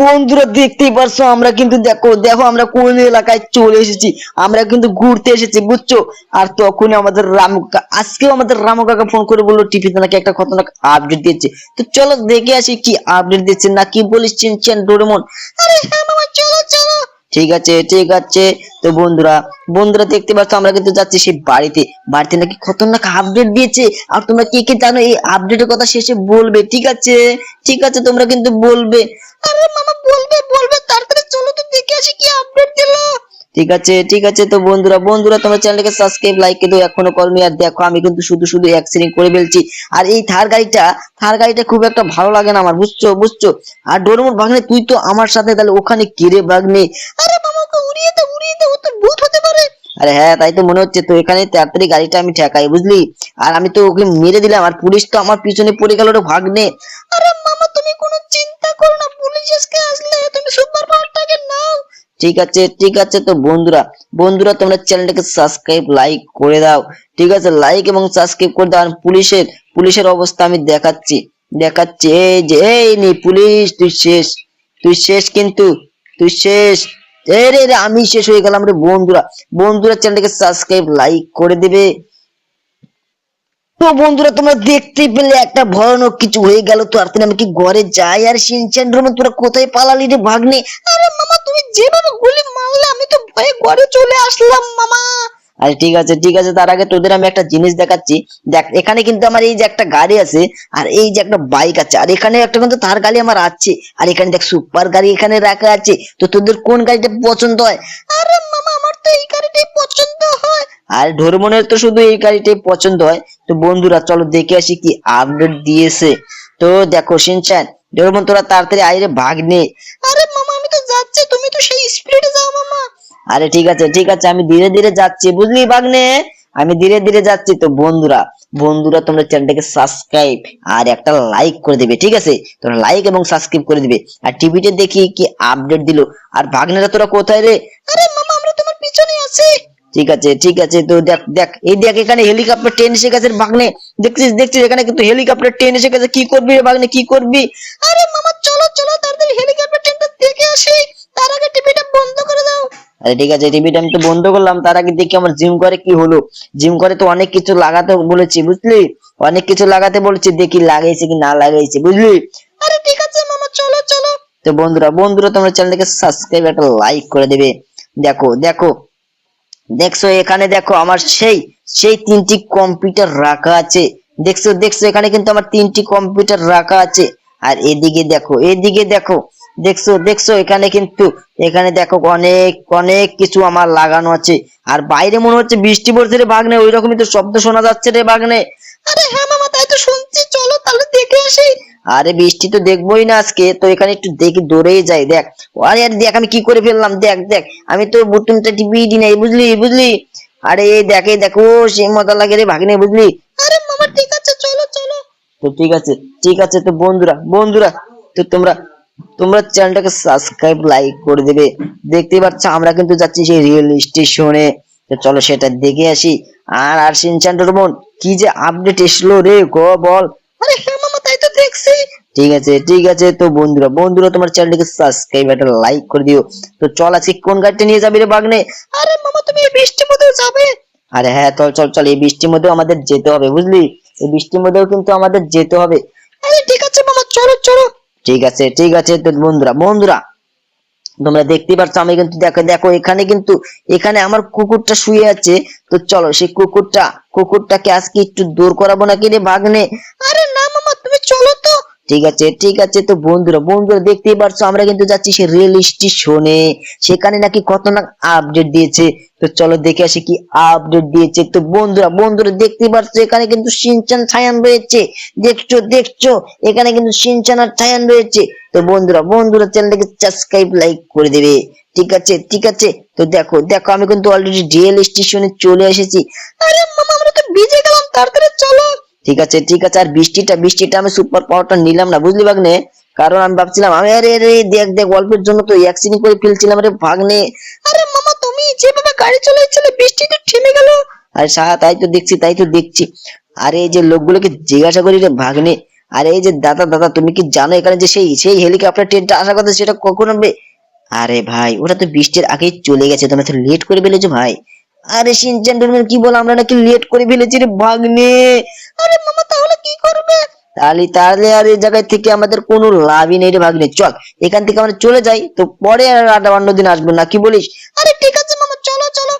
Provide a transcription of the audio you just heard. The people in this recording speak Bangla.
বন্ধুরা দেখতেই পারছো আমরা কিন্তু দেখো দেখো আমরা কোন এলাকায় চলে এসেছি। আমরা কিন্তু ঘুরতে এসেছি বুঝছো। আর তখনই আমাদের আজকেও আমাদের রামু কাকা ফোন করে বললো টিভিতে নাকি একটা খতরনাক আপডেট দিয়েছে। তো চলো দেখে আসি কি আপডেট দিচ্ছে, না কি বলিস চিনচেন ডোরেমন? আরে হ্যাঁ মামা, চলো চলো। ঠিক আছে ঠিক আছে। তো বন্ধুরা বন্ধুরা দেখতে পাচ্ছ আমরা কিন্তু যাচ্ছি সেই বাড়িতে। বাড়িতে নাকি খতরনাক আপডেট দিয়েছে। আর তোমরা কে কে জানো এই আপডেটের কথা শেষে বলবে, ঠিক আছে? ঠিক আছে, তোমরা কিন্তু বলবে। আরে মামা বলবে বলবে, তাড়াতাড়ি চলো তো দেখে আসি কি আপডেট দিল। ঠিক আছে ঠিক আছে। তো বন্ধুরা বন্ধুরা তোমরা চ্যানেলটাকে সাবস্ক্রাইব লাইক কিন্তু এখনো করনি। আর দেখো আমি কিন্তু শুধু শুধু অ্যাক্সিডেন্ট করে ফেলছি। আর এই থার গাড়িটা খুব একটা ভালো লাগে না আমার, বুঝছো বুঝছো। আর ডোরেমন ভাগ্নে তুই তো আমার সাথে, তাহলে ওখানে কিরে ভাগ্নে? আরে মামা ওকে উড়িয়ে দাও, ও তো ভূত হতে পারে। আরে হ্যাঁ তাই তো মনে হচ্ছে। তো এখানে তাড়াতাড়ি গাড়িটা আমি ঠেকাই বুঝলি। আর আমি তো ওকে মেরে দিলাম আর পুলিশ তো আমার পিছনে পড়ে গেল রে ভাগ্নে। আরে মামা তুমি কোনো চিন্তা করো না, পুলিশ আজকে আসলে তুমি সুপার পাওয়ারটাকে নাও। ঠিক আছে ঠিক আছে। তো বন্ধুরা বন্ধুরা তোমরা চ্যানেলটাকে সাবস্ক্রাইব লাইক করে দাও, ঠিক আছে? লাইক এবং সাবস্ক্রাইব করে দাও। আর পুলিশের অবস্থা আমি দেখাচ্ছি দেখাচ্ছি। এই যে এই নে পুলিশ, তুই শেষ, তুই শেষ কিন্তু, তুই শেষ। এই রে রে, আমি শেষ হয়ে গেলাম রে। বন্ধুরা বন্ধুরা চ্যানেলটাকে সাবস্ক্রাইব লাইক করে দেবে। তো বন্ধুরা তোমরা দেখতে পেলে একটা ভয়ানক কিছু হয়ে গেল। তো আর আমি কি ঘরে যাই? আর শিনচ্যান ডোরেমন তোরা কোথায় পালালি রে ভাগ্নে? আরে মামা তুমি যেভাবে গুলি মারলে আমি তো ভয়ে ঘরে চলে আসলাম মামা। আরে ঠিক আছে ঠিক আছে, তার আগে তোদের আমি একটা জিনিস দেখাচ্ছি। দেখ এখানে কিন্তু আমার এই যে একটা গাড়ি আছে, আর এই যে একটা বাইক আছে, আর এখানে একটা কিন্তু তার গাড়ি আমার আছে। আর এখানে দেখ সুপার গাড়ি এখানে রাখা আছে। তো তোদের কোন গাড়িটা পছন্দ হয়? আরে মামা আমার তো এই গাড়িটাই পছন্দ হয়। আর ডোরেমনের তো শুধু এই গাড়িটাই পছন্দ হয়। তো বন্ধুরা চলো দেখে আসি কি আপডেট দিয়েছে। তো দেখো শিনচ্যান ডোরেমন তোরা তাড়াতাড়ি আইরে ভাগ্নে। আরে মামা আমি তো যাচ্ছি, তুমি তো সেই স্পিডে যাও মামা। আরে ঠিক আছে ঠিক আছে, আমি ধীরে ধীরে যাচ্ছি বুঝলি ভাগ্নে, আমি ধীরে ধীরে যাচ্ছি। তো বন্ধুরা বন্ধুরা তোমরা চ্যানেলটাকে সাবস্ক্রাইব আর একটা লাইক করে দিবে, ঠিক আছে? তোমরা লাইক এবং সাবস্ক্রাইব করে দিবে। আর টিভিতে দেখি কি আপডেট দিলো। আর ভাগ্নেরা তোরা কোথায় রে? আরে মামা আমরা তোমার পিছনে আছি। ঠিক আছে ঠিক আছে। তো দেখ দেখ এই দেখ এখানে হেলিকপ্টার ট্রেন এসে গেছে ভাগ্নে। দেখছিস দেখছিস এখানে কিন্তু হেলিকপ্টার ট্রেন এসে গেছে। কি করবি রে ভাগ্নে, কি করবি? আরে মামা চলো চলো তাড়াতাড়ি হেলিকপ্টার ট্রেনটা দেখে আসি। তার আগে টিভিটা বন্ধ করে দাও। আরে ঠিক আছে, টিভিটা আমি তো বন্ধ করলাম। তার আগে দেখি আমার জিম করে কি হলো। জিম করে তো অনেক কিছু লাগাতে বলেছি বুঝলি, অনেক কিছু লাগাতে বলেছি, দেখি লাগাইছে কি না লাগাইছে বুঝলি। আরে ঠিক আছে মামা চলো চলো। তো বন্ধুরা বন্ধুরা তোমরা চ্যানেলটাকে সাবস্ক্রাইব একটা লাইক করে দেবে। দেখো দেখো দেখছো এখানে দেখো আমার সেই সেই তিনটি কম্পিউটার রাখা আছে। দেখছো দেখছো এখানে কিন্তু আমার তিনটি কম্পিউটার রাখা আছে। আর এদিকে দেখো এদিকে দেখো, দেখছো দেখছো এখানে কিন্তু, এখানে দেখো অনেক অনেক কিছু আমার লাগানো আছে। আর বাইরে মনে হচ্ছে বৃষ্টি পড়ছে রে ভাগ্নে, ওই রকমই তো শব্দ শোনা যাচ্ছে রে ভাগ্নে। আরে হ্যাঁ মামা তাই তো শুনছি, চলো তাহলে দেখে আসি। আরে বৃষ্টি তো দেখবোই না আজকে, তো এখানে একটু দেখি দৌড়েই যাই। দেখ আরে আরে দেখ আমি কি করে ফেললাম, দেখ দেখ আমি তো বুটুমটা টিপিয়ে দি নাই বুঝলি বুঝলি। আরে এই দেখ এই দেখো সেই মজা লাগে রে ভাগ্নে বুঝলি। আরে মামা ঠিক আছে চলো চলো। তো ঠিক আছে ঠিক আছে। তো বন্ধুরা বন্ধুরা তো তোমরা তোমরা চ্যানেলটাকে সাবস্ক্রাইব লাইক করে দেবে। দেখতেই পাচ্ছ আমরা কিন্তু যাচ্ছি সেই রেল স্টেশনে। তো চলো সেটা দেখে আসি। আর আর শিনচ্যান ডোরেমন কি যে আপডেট এসলো রে বল। আরে হ্যাঁ মামা তাই তো দেখছি। ঠিক আছে ঠিক আছে। তো বন্ধুরা বন্ধুরা তোমার চ্যানেলটাকে সাবস্ক্রাইব একটা লাইক করে দিও। তো চল আজকে কোন গাড়িটা নিয়ে যাবি রে ভাগ্নে? আরে মামা তুমি এই বৃষ্টির মধ্যেও যাবে? আরে হ্যাঁ চল চল চল, এই বৃষ্টির মধ্যেও আমাদের যেতে হবে বুঝলি, এই বৃষ্টির মধ্যেও কিন্তু আমাদের যেতে হবে। আরে ঠিক আছে মামা চলো চলো। ঠিক আছে ঠিক আছে। তো বন্ধুরা বন্ধুরা তোমরা দেখতে পাচ্ছ আমি কিন্তু দেখো দেখো এখানে কিন্তু, এখানে আমার কুকুরটা শুয়ে আছে। তো চলো সেই কুকুরটাকে আজকে একটু দূর করাবো নাকি রে ভাগ্নে? আরে না মামা তুমি চলো তো। ঠিক আছে ঠিক আছে। তো বন্ধুরা বন্ধুরা দেখতেই পারছো আমরা কিন্তু যাচ্ছি সেই রেল স্টেশনে। সেখানে নাকি খতরনাক আপডেট দিয়েছে। তো চলো দেখে আসি কি আপডেট দিয়েছে। তো বন্ধুরা বন্ধুরা দেখতেই পারছো এখানে কিন্তু শিনচ্যান ছায়ান রয়েছে। দেখছো দেখছো এখানে কিন্তু শিনচ্যান আর ছায়ান রয়েছে। তো বন্ধুরা বন্ধুরা চ্যানেলটাকে সাবস্ক্রাইব লাইক করে দেবে, ঠিক আছে ঠিক আছে। তো দেখো দেখো আমি কিন্তু অলরেডি রেল স্টেশনে চলে এসেছি। আরে মামা আমরা তো ভিজে গেলাম, তাড়াতাড়ি চলো। ঠিক আছে ঠিক আছে। আর বৃষ্টিটা আমি সুপার পাওয়ারটা নিলাম না বুঝলি ভাগ্নে, কারণ আমি ভাবছিলাম আমি আরে আরে দেখ দেখ অল্পের জন্য তো অ্যাক্সিডেন্ট করে ফেলছিলাম রে ভাগ্নে। আরে মামা তুমি যেভাবে গাড়ি চালাচ্ছিলে বৃষ্টি তো থেমে গেল। আরে তাই তো দেখছি তাই তো দেখছি। আরে এই যে লোকগুলোকে জিজ্ঞাসা করি রে ভাগ্নে, আরে এই যে দাদা দাদা, তুমি কি জানো এখানে যে সেই সেই হেলিকপ্টার ট্রেনটা আসার কথা, সেটা কখন হবে? আরে ভাই, ওটা তো বৃষ্টির আগেই চলে গেছে, তোমরা তো লেট করে ফেলেছো ভাই। আরে শিনচ্যান ডোরেমন কি বল, আমরা নাকি লেট করে ফেলেছি রে ভাগ্নে। আরে মামা, তাহলে কি করবে? তাহলে তাহলে আর এই জায়গায় থেকে আমাদের কোনো লাভই নেই রে ভাগ্নে। চল এখান থেকে আমরা চলে যাই, তো পরে আর অন্য দিন আসবো না, কি বলিস? আরে ঠিক আছে মামা, চলো চলো।